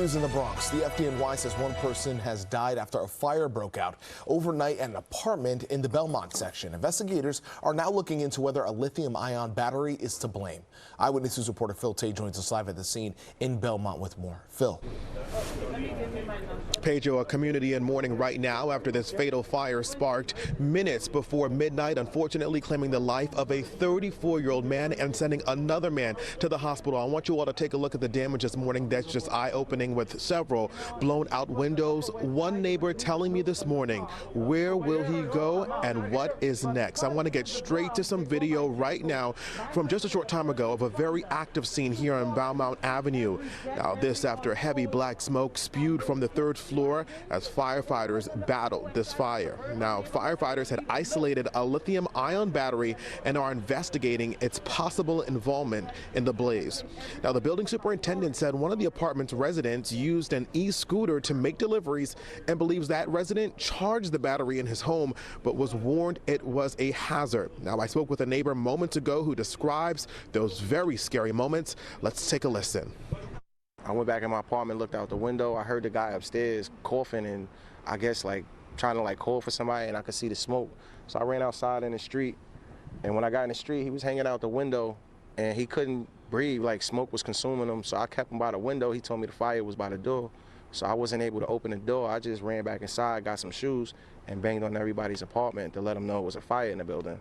news in the Bronx. The FDNY says one person has died after a fire broke out overnight at an apartment in the Belmont section. Investigators are now looking into whether a lithium-ion battery is to blame. Eyewitness News reporter Phil Tate joins us live at the scene in Belmont with more. Phil. Pedro, a community in mourning right now after this fatal fire sparked minutes before midnight, unfortunately claiming the life of a 34-year-old man and sending another man to the hospital. I want you all to take a look at the damage this morning. That's just eye-opening, with several blown out windows. One neighbor telling me this morning, where will he go and what is next? I want to get straight to some video right now from just a short time ago of a very active scene here on Belmont Avenue. Now this after heavy black smoke spewed from the third floor as firefighters battled this fire. Now, firefighters had isolated a lithium-ion battery and are investigating its possible involvement in the blaze. Now, the building superintendent said one of the apartment's residents used an e-scooter to make deliveries and believes that resident charged the battery in his home but was warned it was a hazard. Now, I spoke with a neighbor moments ago who describes those very scary moments. Let's take a listen. I went back in my apartment, looked out the window. I heard the guy upstairs coughing and I guess like trying to call for somebody, and I could see the smoke. So I ran outside in the street, and when I got in the street, he was hanging out the window and he couldn't breathe, like smoke was consuming him. So I kept him by the window. He told me the fire was by the door. So I wasn't able to open the door. I just ran back inside, got some shoes, and banged on everybody's apartment to let them know it was a fire in the building.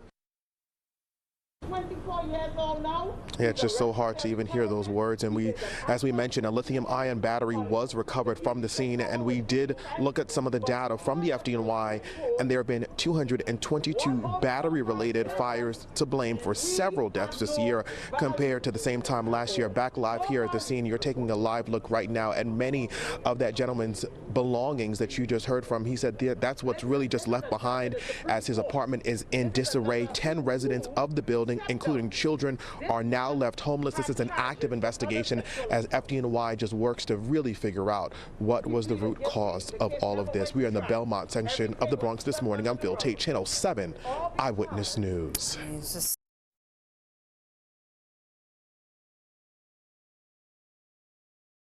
Yeah, it's just so hard to even hear those words. And as we mentioned, a lithium-ion battery was recovered from the scene, and we did look at some of the data from the FDNY, and there have been 222 battery-related fires to blame for several deaths this year compared to the same time last year. Back live here at the scene, you're taking a live look right now at many of that gentleman's belongings that you just heard from. He said that's what's really just left behind, as his apartment is in disarray. 10 residents of the building, including children, are now left homeless. This is an active investigation as FDNY just works to really figure out what was the root cause of all of this. We are in the Belmont section of the Bronx this morning. I'm Phil Tate, Channel 7 Eyewitness News.